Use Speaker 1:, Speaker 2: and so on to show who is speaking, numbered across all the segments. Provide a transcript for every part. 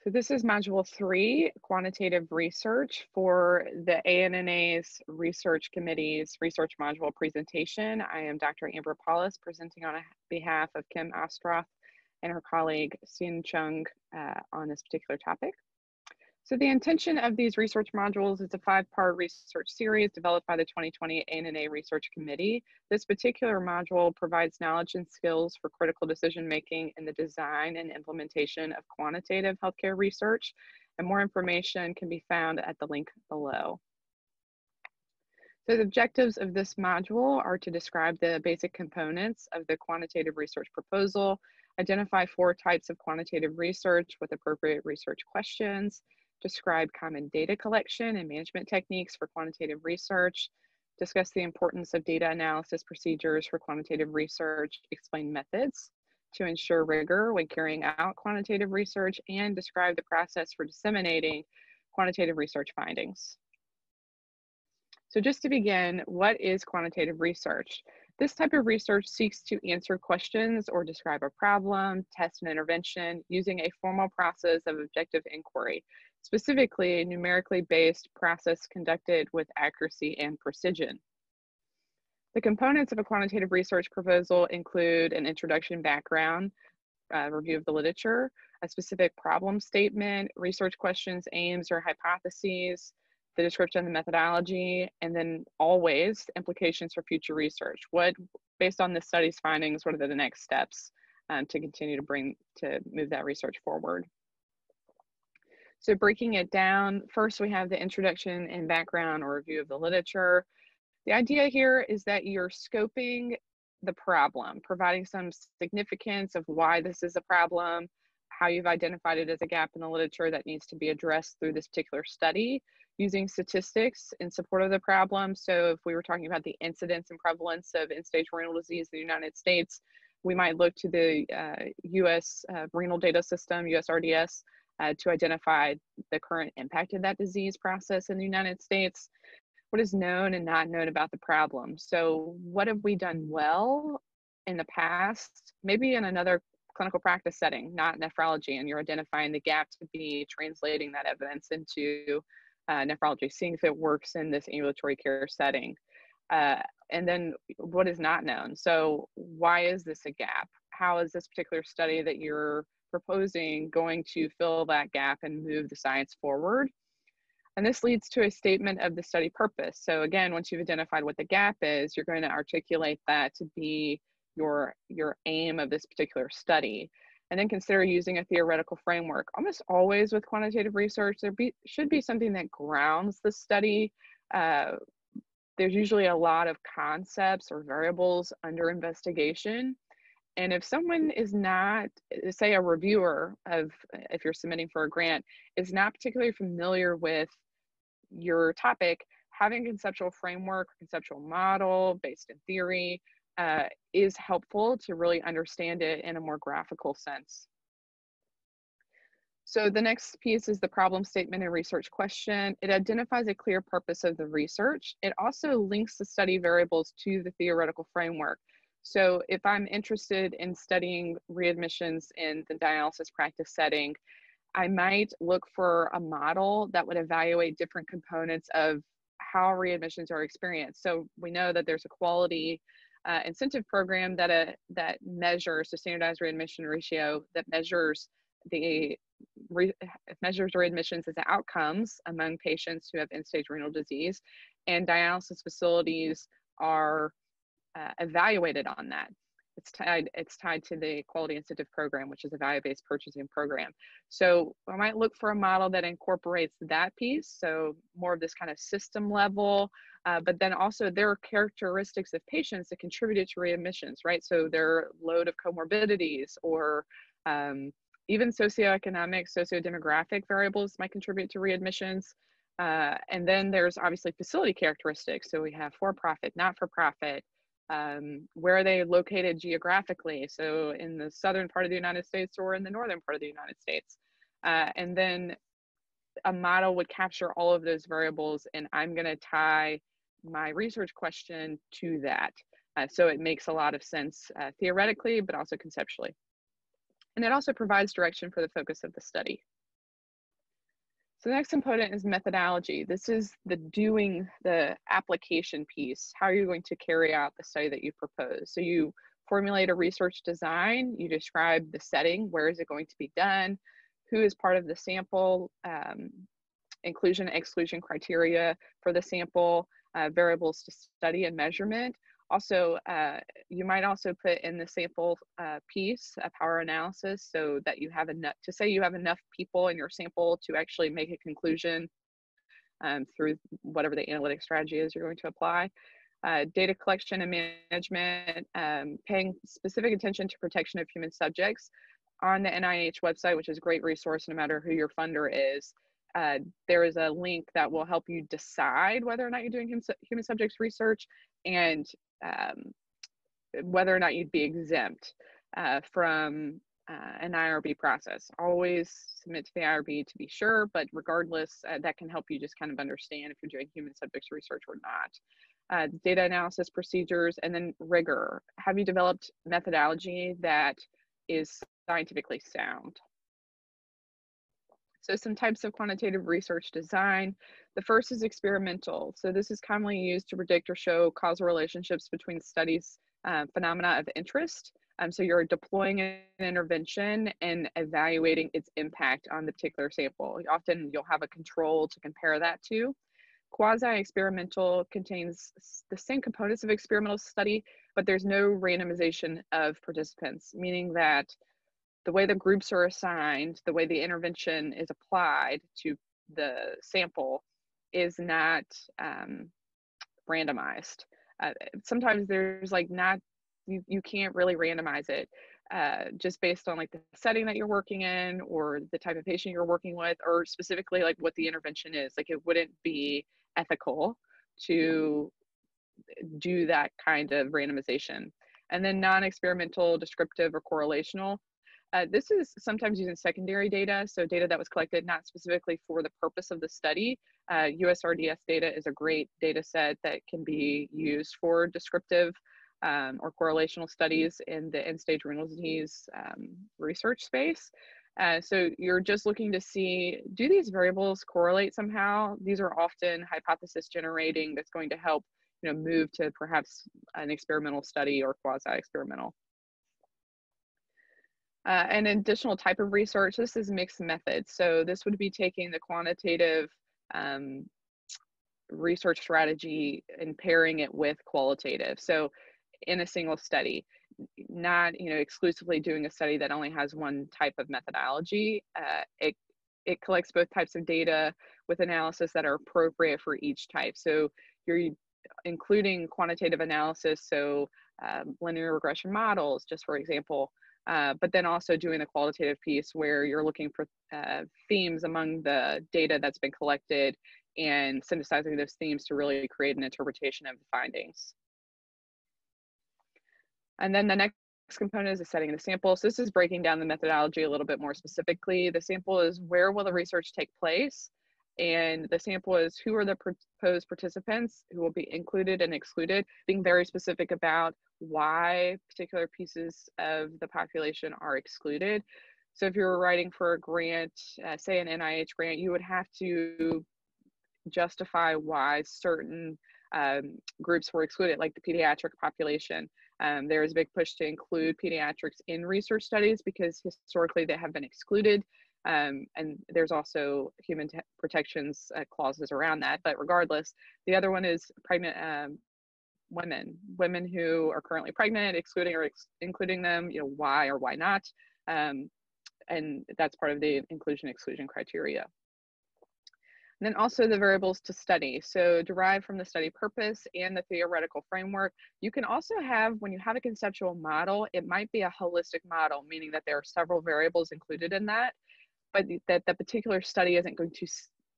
Speaker 1: So this is Module 3, Quantitative Research for the ANNA's Research Committee's Research Module presentation. I am Dr. Amber Paulus, presenting on behalf of Kim Ostroff and her colleague Sin Chung on this particular topic. So the intention of these research modules is a 5-part research series developed by the 2020 ANNA Research Committee. This particular module provides knowledge and skills for critical decision-making in the design and implementation of quantitative healthcare research, and more information can be found at the link below. So the objectives of this module are to describe the basic components of the quantitative research proposal, identify 4 types of quantitative research with appropriate research questions, describe common data collection and management techniques for quantitative research, discuss the importance of data analysis procedures for quantitative research, explain methods to ensure rigor when carrying out quantitative research, and describe the process for disseminating quantitative research findings. So just to begin, what is quantitative research? This type of research seeks to answer questions or describe a problem, test an intervention using a formal process of objective inquiry, specifically a numerically based process conducted with accuracy and precision. The components of a quantitative research proposal include an introduction, background, review of the literature, a specific problem statement, research questions, aims, or hypotheses, the description of the methodology, and then always implications for future research. Based on the study's findings, what are the next steps to continue to move that research forward? So breaking it down, first we have the introduction and background or review of the literature. The idea here is that you're scoping the problem, providing some significance of why this is a problem, how you've identified it as a gap in the literature that needs to be addressed through this particular study, using statistics in support of the problem. So if we were talking about the incidence and prevalence of end-stage renal disease in the United States, we might look to the US renal data system, USRDS, to identify the current impact of that disease process in the United States. What is known and not known about the problem? So what have we done well in the past, maybe in another clinical practice setting, not nephrology, and you're identifying the gap to be translating that evidence into nephrology, seeing if it works in this ambulatory care setting. And then what is not known? So why is this a gap? How is this particular study that you're proposing going to fill that gap and move the science forward? And this leads to a statement of the study purpose. So again, once you've identified what the gap is, you're going to articulate that to be your aim of this particular study. And then consider using a theoretical framework. Almost always with quantitative research, should be something that grounds the study. There's usually a lot of concepts or variables under investigation. And if someone is not, say a reviewer if you're submitting for a grant, is not particularly familiar with your topic, having a conceptual framework, conceptual model based in theory is helpful to really understand it in a more graphical sense. So the next piece is the problem statement and research question. It identifies a clear purpose of the research. It also links the study variables to the theoretical framework. So if I'm interested in studying readmissions in the dialysis practice setting, I might look for a model that would evaluate different components of how readmissions are experienced. So we know that there's a quality incentive program that measures the standardized readmission ratio that measures readmissions as outcomes among patients who have end-stage renal disease, and dialysis facilities are evaluated on that. It's tied to the quality incentive program, which is a value-based purchasing program. So I might look for a model that incorporates that piece, so more of this kind of system level, but then also there are characteristics of patients that contributed to readmissions, right? So their load of comorbidities or even socioeconomic, sociodemographic variables might contribute to readmissions. And then there's obviously facility characteristics. So we have for-profit, not-for-profit, where are they located geographically? So in the southern part of the United States or in the northern part of the United States. And then a model would capture all of those variables, and I'm going to tie my research question to that. So it makes a lot of sense theoretically, but also conceptually. And it also provides direction for the focus of the study. So the next component is methodology. This is the application piece. How are you going to carry out the study that you propose? So you formulate a research design, you describe the setting, where is it going to be done, who is part of the sample, inclusion, exclusion criteria for the sample, variables to study and measurement. Also, you might also put in the sample piece a power analysis so that you have enough, to say you have enough people in your sample to actually make a conclusion through whatever the analytic strategy is you're going to apply. Data collection and management, paying specific attention to protection of human subjects. On the NIH website, which is a great resource no matter who your funder is, there is a link that will help you decide whether or not you're doing human subjects research and whether or not you'd be exempt from an IRB process. Always submit to the IRB to be sure, but regardless, that can help you just kind of understand if you're doing human subjects research or not. Data analysis procedures, and then rigor. Have you developed methodology that is scientifically sound? So some types of quantitative research design. The first is experimental. So this is commonly used to predict or show causal relationships between studies, phenomena of interest. So you're deploying an intervention and evaluating its impact on the particular sample. Often you'll have a control to compare that to. Quasi-experimental contains the same components of experimental study, but there's no randomization of participants, meaning that the way the groups are assigned, the way the intervention is applied to the sample is not randomized. Sometimes there's like not, you can't really randomize it just based on like the setting that you're working in or the type of patient you're working with, or specifically like what the intervention is. Like it wouldn't be ethical to do that kind of randomization. And then non-experimental, descriptive, or correlational. This is sometimes using secondary data, so data that was collected not specifically for the purpose of the study. USRDS data is a great data set that can be used for descriptive or correlational studies in the end-stage renal disease research space. So you're just looking to see, do these variables correlate somehow? These are often hypothesis generating that's going to help move to perhaps an experimental study or quasi-experimental. An additional type of research, this is mixed methods. So this would be taking the quantitative research strategy and pairing it with qualitative. So in a single study, not exclusively doing a study that only has one type of methodology. It collects both types of data with analysis that are appropriate for each type. So you're including quantitative analysis, so linear regression models, just for example, but then also doing the qualitative piece where you're looking for themes among the data that's been collected and synthesizing those themes to really create an interpretation of the findings. And then the next component is the setting of the sample. So this is breaking down the methodology a little bit more specifically. The sample is where will the research take place? And the sample is who are the proposed participants who will be included and excluded, being very specific about why particular pieces of the population are excluded. So if you're writing for a grant, say an NIH grant, you would have to justify why certain groups were excluded, like the pediatric population. There is a big push to include pediatrics in research studies because historically they have been excluded. And there's also human protections clauses around that. But regardless, the other one is pregnant women who are currently pregnant, excluding or including them, why or why not. And that's part of the inclusion-exclusion criteria. And then also the variables to study. So derived from the study purpose and the theoretical framework. You can also have, when you have a conceptual model, it might be a holistic model, meaning that there are several variables included in that, but that the particular study isn't going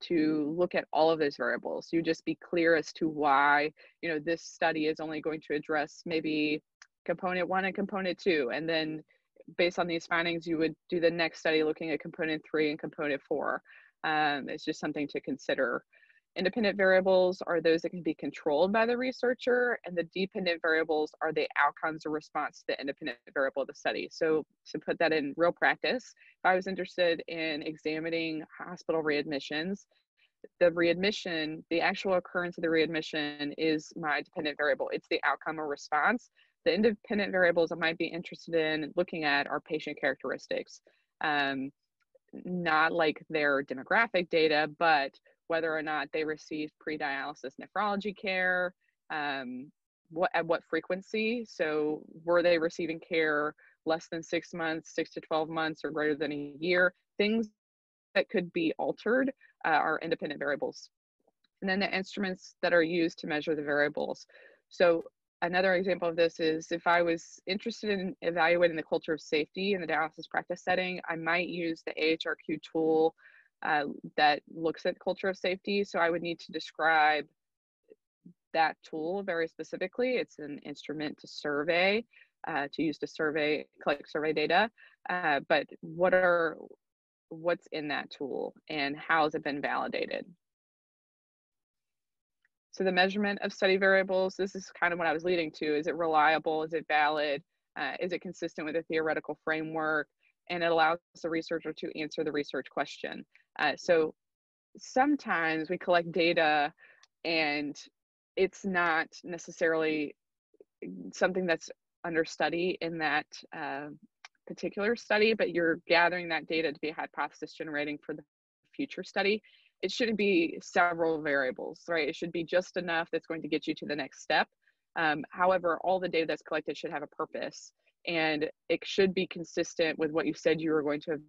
Speaker 1: to look at all of those variables. You just be clear as to why, this study is only going to address maybe component 1 and component 2. And then based on these findings, you would do the next study looking at component 3 and component 4. It's just something to consider. Independent variables are those that can be controlled by the researcher, and the dependent variables are the outcomes or response to the independent variable of the study. So to put that in real practice, if I was interested in examining hospital readmissions, the readmission, the actual occurrence of the readmission is my dependent variable. It's the outcome or response. The independent variables I might be interested in looking at are patient characteristics, not like their demographic data, but whether or not they received pre-dialysis nephrology care, at what frequency. So were they receiving care less than 6 months, 6 to 12 months, or greater than a year? Things that could be altered are independent variables. And then the instruments that are used to measure the variables. So another example of this is if I was interested in evaluating the culture of safety in the dialysis practice setting, I might use the AHRQ tool that looks at culture of safety. So I would need to describe that tool very specifically. It's an instrument to survey, to use to survey, collect survey data, but what's in that tool and how has it been validated? So the measurement of study variables, this is kind of what I was leading to. Is it reliable? Is it valid? Is it consistent with a theoretical framework? And it allows the researcher to answer the research question. So sometimes we collect data and it's not necessarily something that's under study in that particular study, but you're gathering that data to be hypothesis generating for the future study. It shouldn't be several variables, right? It should be just enough that's going to get you to the next step. However, all the data that's collected should have a purpose, and it should be consistent with what you said you were going to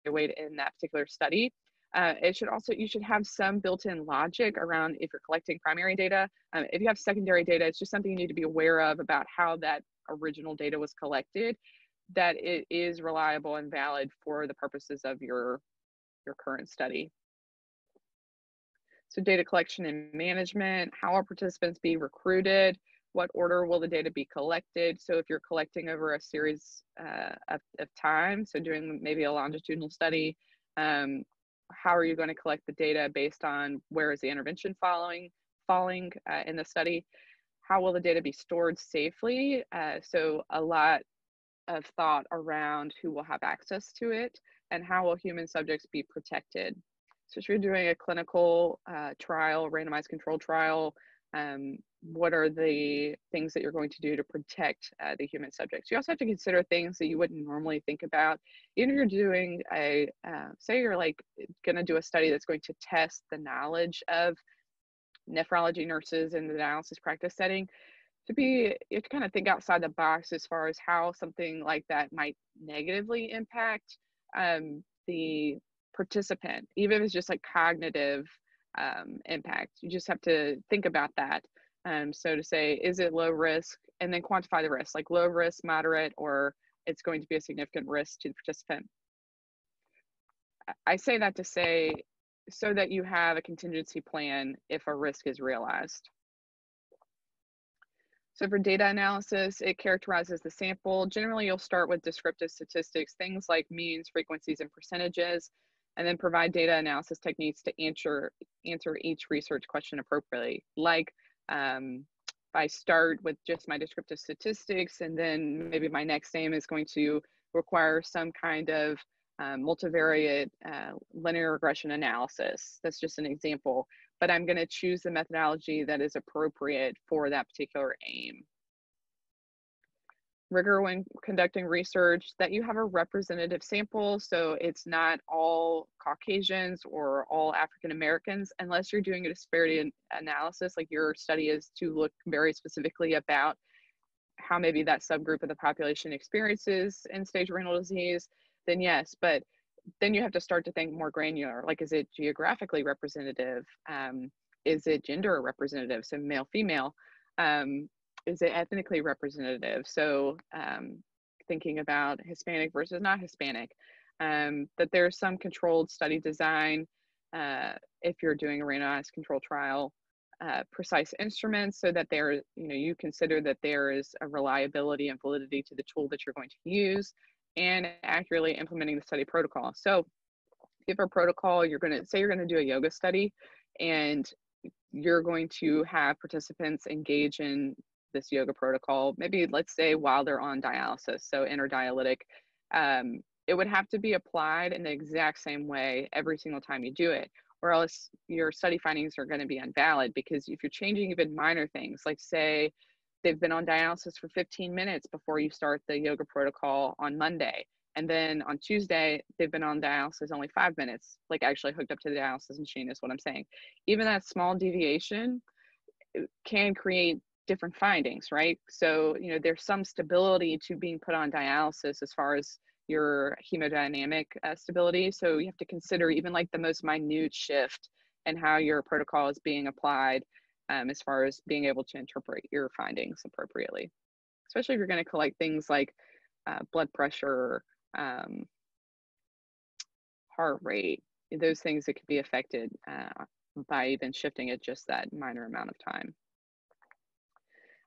Speaker 1: evaluate in that particular study. You should have some built-in logic around if you're collecting primary data. If you have secondary data, it's just something you need to be aware of about how that original data was collected, that it is reliable and valid for the purposes of your current study. So data collection and management, how will participants be recruited? What order will the data be collected? So if you're collecting over a series of time, so doing maybe a longitudinal study, how are you going to collect the data based on where is the intervention falling in the study? How will the data be stored safely? So a lot of thought around who will have access to it and how will human subjects be protected. So if you're doing a clinical trial, randomized controlled trial, what are the things that you're going to do to protect the human subjects? You also have to consider things that you wouldn't normally think about. Even if you're doing say you're like going to do a study that's going to test the knowledge of nephrology nurses in the dialysis practice setting, you have to kind of think outside the box as far as how something like that might negatively impact the participant, even if it's just like cognitive impact. You just have to think about that. So to say, is it low risk, and then quantify the risk, like low risk, moderate, or it's going to be a significant risk to the participant. I say that to say so that you have a contingency plan if a risk is realized. So for data analysis, it characterizes the sample. Generally, you'll start with descriptive statistics, things like means, frequencies, and percentages, and then provide data analysis techniques to answer each research question appropriately. Like if I start with just my descriptive statistics, and then maybe my next aim is going to require some kind of multivariate linear regression analysis. That's just an example, but I'm going to choose the methodology that is appropriate for that particular aim. Rigor when conducting research, that you have a representative sample, so it's not all Caucasians or all African Americans, unless you're doing a disparity analysis, like your study is to look very specifically about how maybe that subgroup of the population experiences end-stage renal disease, then yes, but then you have to start to think more granular, like is it geographically representative? Is it gender representative, so male, female? Is it ethnically representative? So thinking about Hispanic versus not Hispanic, that there's some controlled study design if you're doing a randomized control trial, precise instruments so that you consider that there is a reliability and validity to the tool that you're going to use, and accurately implementing the study protocol. So if you have a protocol, you're going to do a yoga study, and you're going to have participants engage in this yoga protocol, maybe let's say while they're on dialysis, so interdialytic. It would have to be applied in the exact same way every single time you do it, or else your study findings are going to be invalid, because if you're changing even minor things, like say they've been on dialysis for 15 minutes before you start the yoga protocol on Monday, and then on Tuesday, they've been on dialysis only 5 minutes, like actually hooked up to the dialysis machine is what I'm saying. Even that small deviation can create different findings, right? So, there's some stability to being put on dialysis as far as your hemodynamic stability. So you have to consider even like the most minute shift and how your protocol is being applied, as far as being able to interpret your findings appropriately, especially if you're going to collect things like blood pressure, heart rate, those things that could be affected by even shifting it just that minor amount of time.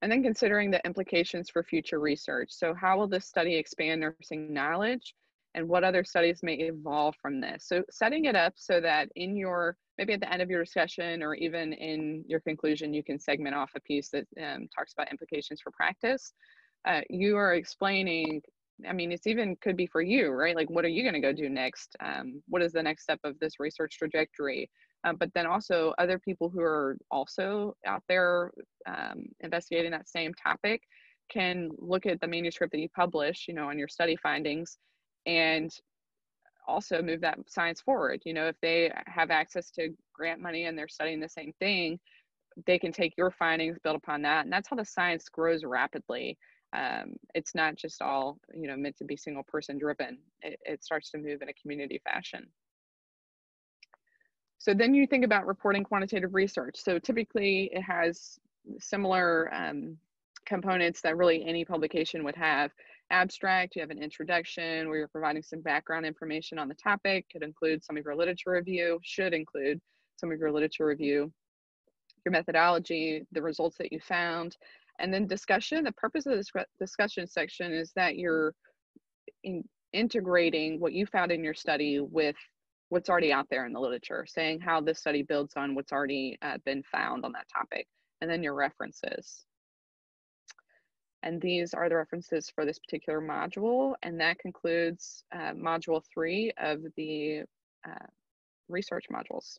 Speaker 1: And then considering the implications for future research. So how will this study expand nursing knowledge, and what other studies may evolve from this? So setting it up so that in your, maybe at the end of your discussion or even in your conclusion, you can segment off a piece that talks about implications for practice. You are explaining, I mean, it's even could be for you, right? Like, what are you going to go do next? What is the next step of this research trajectory? But then also other people who are also out there investigating that same topic can look at the manuscript that you publish, on your study findings, and also move that science forward. If they have access to grant money and they're studying the same thing, they can take your findings, build upon that, and that's how the science grows rapidly. It's not just all meant to be single person driven. It starts to move in a community fashion. So then you think about reporting quantitative research. So typically it has similar components that really any publication would have. Abstract, you have an introduction where you're providing some background information on the topic. Could include some of your literature review, should include some of your literature review, your methodology, the results that you found, and then discussion. The purpose of this discussion section is that you're integrating what you found in your study with what's already out there in the literature, saying how this study builds on what's already been found on that topic, and then your references. And these are the references for this particular module, and that concludes module 3 of the research modules.